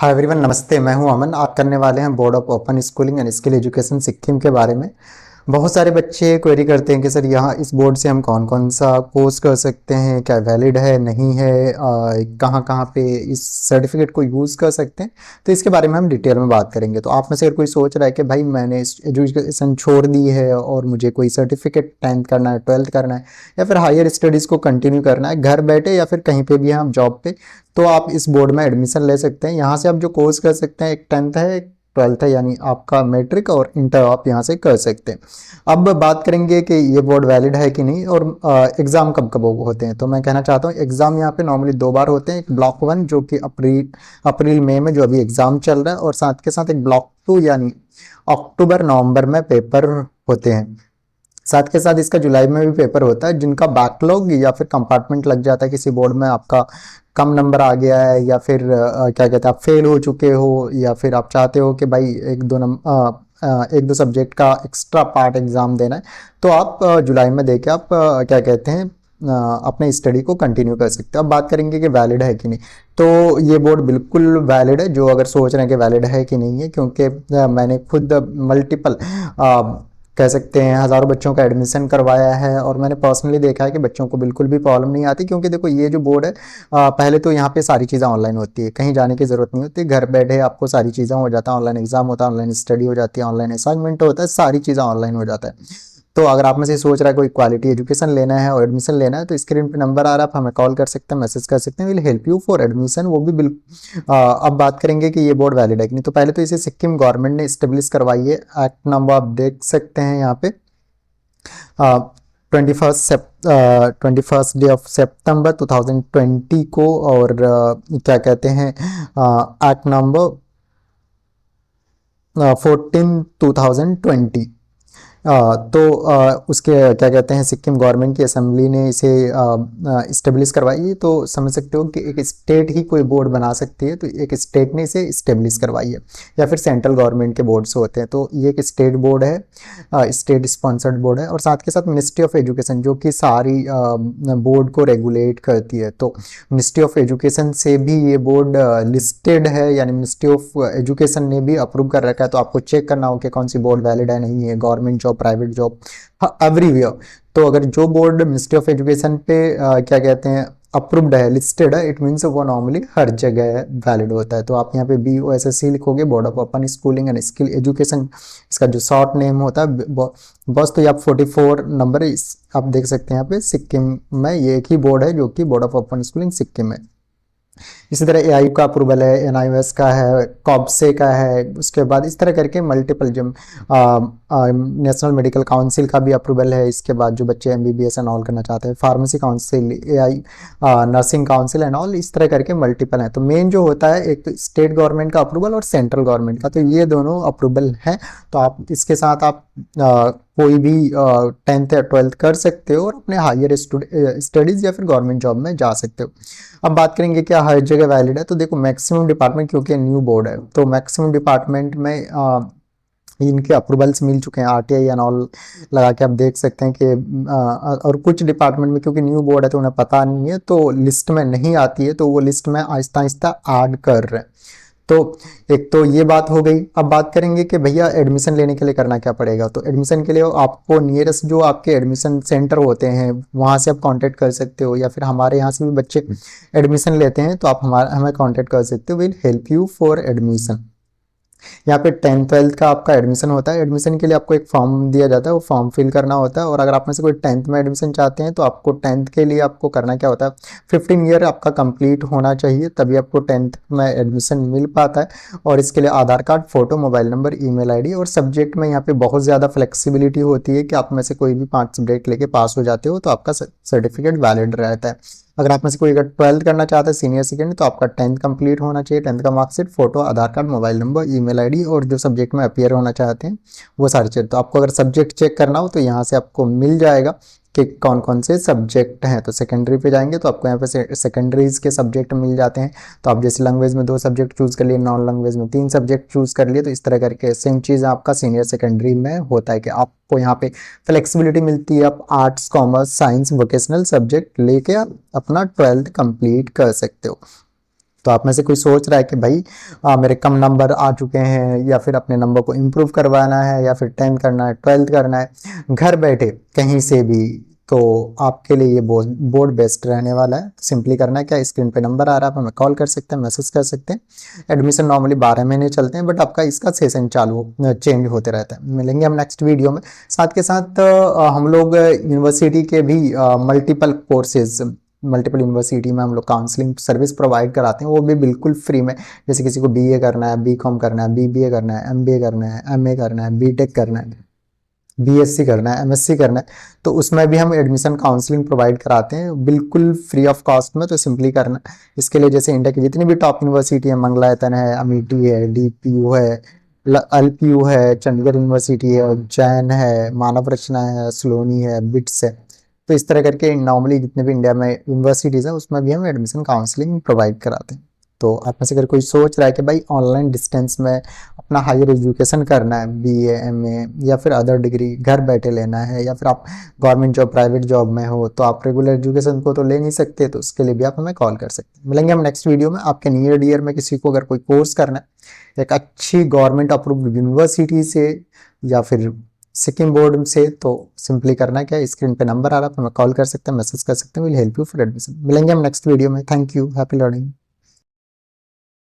Hi everyone, नमस्ते। मैं हूं अमन। आप करने वाले हैं board of open schooling and skill education Sikkim के बारे में। बहुत सारे बच्चे क्वेरी करते हैं कि सर यहाँ इस बोर्ड से हम कौन कौन सा कोर्स कर सकते हैं, क्या वैलिड है नहीं है, कहाँ कहाँ पे इस सर्टिफिकेट को यूज़ कर सकते हैं। तो इसके बारे में हम डिटेल में बात करेंगे। तो आप में से अगर कोई सोच रहा है कि भाई मैंने एजुकेशन छोड़ दी है और मुझे कोई सर्टिफिकेट 10th करना है, 12th करना है, या फिर हायर स्टडीज़ को कंटिन्यू करना है घर बैठे या फिर कहीं पे भी हैं आप जॉब पे, तो आप इस बोर्ड में एडमिशन ले सकते हैं। यहाँ से आप जो कोर्स कर सकते हैं, एक 10th है, एक 12th है, यानी आपका मैट्रिक और इंटर आप यहाँ से कर सकते हैं। अब बात करेंगे कि ये बोर्ड वैलिड है कि नहीं और एग्ज़ाम कब कब होते हैं। तो मैं कहना चाहता हूँ एग्ज़ाम यहाँ पे नॉर्मली 2 बार होते हैं। एक ब्लॉक 1 जो कि अप्रैल मई में जो अभी एग्ज़ाम चल रहा है, और साथ के साथ एक ब्लॉक 2 यानी अक्टूबर नवंबर में पेपर होते हैं। साथ के साथ इसका जुलाई में भी पेपर होता है। जिनका बैकलॉग या फिर कंपार्टमेंट लग जाता है, किसी बोर्ड में आपका कम नंबर आ गया है, या फिर क्या कहते हैं आप फेल हो चुके हो, या फिर आप चाहते हो कि भाई एक दो सब्जेक्ट का एक्स्ट्रा पार्ट एग्जाम देना है, तो आप जुलाई में देके आप क्या कहते हैं अपने स्टडी को कंटिन्यू कर सकते हो। अब बात करेंगे कि वैलिड है कि नहीं। तो ये बोर्ड बिल्कुल वैलिड है, जो अगर सोच रहे हैं कि वैलिड है कि नहीं है, क्योंकि मैंने खुद मल्टीपल कह सकते हैं हज़ारों बच्चों का एडमिशन करवाया है, और मैंने पर्सनली देखा है कि बच्चों को बिल्कुल भी प्रॉब्लम नहीं आती। क्योंकि देखो ये जो बोर्ड है, पहले तो यहाँ पे सारी चीज़ें ऑनलाइन होती है, कहीं जाने की ज़रूरत नहीं होती, घर बैठे आपको सारी चीज़ें हो जाता है। ऑनलाइन एग्जाम होता है, ऑनलाइन स्टडी हो जाती है, ऑनलाइन असाइनमेंट होता है, सारी चीज़ें ऑनलाइन हो जाता है। तो अगर आप में से सोच रहा है कोई क्वालिटी एजुकेशन लेना है और एडमिशन लेना है, तो स्क्रीन पे नंबर आ रहा है, आप हमें कॉल कर सकते हैं, मैसेज कर सकते हैं, will help you for admission, वो भी बिल्कुल। अब बात करेंगे कि ये बोर्ड वैलिड है कि नहीं। तो पहले तो इसे सिक्किम गवर्नमेंट ने स्टेब्लिश करवाई है। एक्ट नंबर आप देख सकते हैं यहाँ पे, 21 डे ऑफ सितंबर 2020 को, और क्या कहते हैं एक्ट नंबर 14/2020। उसके क्या कहते हैं सिक्किम गवर्नमेंट की असेंबली ने इसे इस्टेब्लिश करवाई है। तो समझ सकते हो कि एक स्टेट ही कोई बोर्ड बना सकती है, तो एक स्टेट ने इसे इस्टेब्लिश करवाई है, या फिर सेंट्रल गवर्नमेंट के बोर्ड्स होते हैं। तो ये एक स्टेट बोर्ड है, स्टेट स्पॉन्सर्ड बोर्ड है, और साथ के साथ मिनिस्ट्री ऑफ एजुकेशन जो कि सारी बोर्ड को रेगुलेट करती है। तो मिनिस्ट्री ऑफ एजुकेशन से भी ये बोर्ड लिस्टेड है, यानी मिनिस्ट्री ऑफ एजुकेशन ने भी अप्रूव कर रखा है। तो आपको चेक करना हो कि कौन सी बोर्ड वैलिड है नहीं है, government job, private job, everywhere. तो अगर जो बोर्ड मिनिस्ट्री ऑफ एजुकेशन पे क्या कहते हैं अप्रूव्ड है, लिस्टेड है, इट मीन्स वो नॉर्मली हर जगह वैलिड होता है। तो आप यहाँ पे BOSSC लिखोगे, board of open schooling and skill education, इसका जो शॉर्ट नेम होता है बस। तो ये आप 44 नंबर आप देख सकते हैं यहाँ पे सिक्किम में, ये एक ही बोर्ड है जो कि board of open schooling Sikkim है। इसी तरह AIU का अप्रूवल है, NIOS का है, कॉब्से का है, उसके बाद इस तरह करके मल्टीपल जो नेशनल मेडिकल काउंसिल का भी अप्रूवल है। इसके बाद जो बच्चे MBBS एंड ऑल करना चाहते हैं, pharmacy council, AI nursing council and all, इस तरह करके मल्टीपल है। तो मेन जो होता है एक तो स्टेट गवर्नमेंट का अप्रूवल और सेंट्रल गवर्नमेंट का, तो ये दोनों अप्रूवल है। तो आप इसके साथ आप कोई भी 10th या 12th कर सकते हो और अपने हायर स्टडीज़ या फिर गवर्नमेंट जॉब में जा सकते हो। अब बात करेंगे क्या हर जगह वैलिड है। तो देखो मैक्सिमम डिपार्टमेंट, क्योंकि न्यू बोर्ड है, तो मैक्सिमम डिपार्टमेंट में इनके अप्रूवल्स मिल चुके हैं, RTI एंड ऑल लगा के आप देख सकते हैं कि और कुछ डिपार्टमेंट में क्योंकि न्यू बोर्ड है तो उन्हें पता नहीं है, तो लिस्ट में नहीं आती है, तो वो लिस्ट में आहिस्ता आहिस्ता ऐड कर रहे हैं। तो एक तो ये बात हो गई। अब बात करेंगे कि भैया एडमिशन लेने के लिए करना क्या पड़ेगा। तो एडमिशन के लिए आपको नियरेस्ट जो आपके एडमिशन सेंटर होते हैं वहाँ से आप कांटेक्ट कर सकते हो, या फिर हमारे यहाँ से भी बच्चे एडमिशन लेते हैं तो आप हमें कांटेक्ट कर सकते हो, will help you for admission. यहाँ पे 10th 12th का आपका एडमिशन होता है। एडमिशन के लिए आपको एक फॉर्म दिया जाता है, वो फॉर्म फिल करना होता है। और अगर आप में से कोई 10th में एडमिशन चाहते हैं तो आपको 10th के लिए आपको करना क्या होता है, 15 ईयर आपका कंप्लीट होना चाहिए, तभी आपको 10th में एडमिशन मिल पाता है। और इसके लिए Aadhaar card, photo, mobile number, email ID, और सब्जेक्ट में यहाँ पे बहुत ज़्यादा फ्लेक्सिबिलिटी होती है कि आप में से कोई भी 5 सब्जेक्ट लेके पास हो जाते हो तो आपका सर्टिफिकेट वैलिड रहता है। अगर आप में से कोई अगर 12th करना चाहता है सीनियर सेकेंडरी, तो आपका 10th कंप्लीट होना चाहिए, 10th का marksheet, photo, Aadhaar card, mobile number, email ID, और जो सब्जेक्ट में अपियर होना चाहते हैं वो सारे चाहिए। तो आपको अगर सब्जेक्ट चेक करना हो तो यहाँ से आपको मिल जाएगा कि कौन कौन से सब्जेक्ट हैं। तो सेकेंडरी पे जाएंगे तो आपको यहाँ पे सेकेंडरीज के सब्जेक्ट मिल जाते हैं। तो आप जैसे लैंग्वेज में 2 सब्जेक्ट चूज़ कर लिए, नॉन लैंग्वेज में 3 सब्जेक्ट चूज़ कर लिए, तो इस तरह करके सेम चीज़ आपका सीनियर सेकेंडरी में होता है कि आपको यहाँ पे फ्लेक्सिबिलिटी मिलती है। आप arts, commerce, science, vocational subject लेके आप अपना 12th कंप्लीट कर सकते हो। तो आप में से कोई सोच रहा है कि भाई मेरे कम नंबर आ चुके हैं, या फिर अपने नंबर को इम्प्रूव करवाना है, या फिर 10th करना है, 12th करना है घर बैठे कहीं से भी, तो आपके लिए ये बोर्ड बेस्ट रहने वाला है। सिंपली करना है क्या, स्क्रीन पे नंबर आ रहा है, आप हमें कॉल कर सकते हैं, मैसेज कर सकते हैं। एडमिशन नॉर्मली 12 महीने चलते हैं, बट आपका इसका सेशन चेंज होते रहता है। मिलेंगे हम नेक्स्ट वीडियो में। साथ के साथ हम लोग यूनिवर्सिटी के भी मल्टीपल यूनिवर्सिटी में हम लोग काउंसलिंग सर्विस प्रोवाइड कराते हैं, वो भी बिल्कुल फ्री में। जैसे किसी को बीए करना है, बीकॉम करना है, बीबीए करना है, एमबीए करना है, एमए करना है, बीटेक करना है, बीएससी करना है, एमएससी करना है, तो उसमें भी हम एडमिशन काउंसलिंग प्रोवाइड कराते हैं बिल्कुल फ्री ऑफ कॉस्ट में। तो सिंपली करना इसके लिए, जैसे इंडिया की जितनी भी टॉप यूनिवर्सिटी है, मंगलायतन है, अमिटी है, डीपीयू है, एलपीयू है, चंडीगढ़ यूनिवर्सिटी है, जैन है, मानव रचना है, सलोनी है, बिट्स है, तो इस तरह करके नॉर्मली जितने भी इंडिया में यूनिवर्सिटीज़ हैं उसमें भी हम एडमिशन काउंसलिंग प्रोवाइड कराते हैं। तो आप में से अगर कोई सोच रहा है कि भाई ऑनलाइन डिस्टेंस में अपना हायर एजुकेशन करना है, बीए, एमए या फिर अदर डिग्री घर बैठे लेना है, या फिर आप गवर्नमेंट जॉब, प्राइवेट जॉब में हो, तो आप रेगुलर एजुकेशन को तो ले नहीं सकते, तो उसके लिए भी आप हमें कॉल कर सकते हैं। मिलेंगे हम नेक्स्ट वीडियो में। आपके नियर डियर में किसी को अगर कोई कोर्स करना है एक अच्छी गवर्नमेंट अप्रूव्ड यूनिवर्सिटी से या फिर सिक्किम बोर्ड से, तो सिंपली करना क्या है, स्क्रीन पे नंबर आ रहा है, आप हमें कॉल कर सकते हैं, मैसेज कर सकते हैं, will help you for admission. मिलेंगे हम नेक्स्ट वीडियो में। Thank you, happy learning.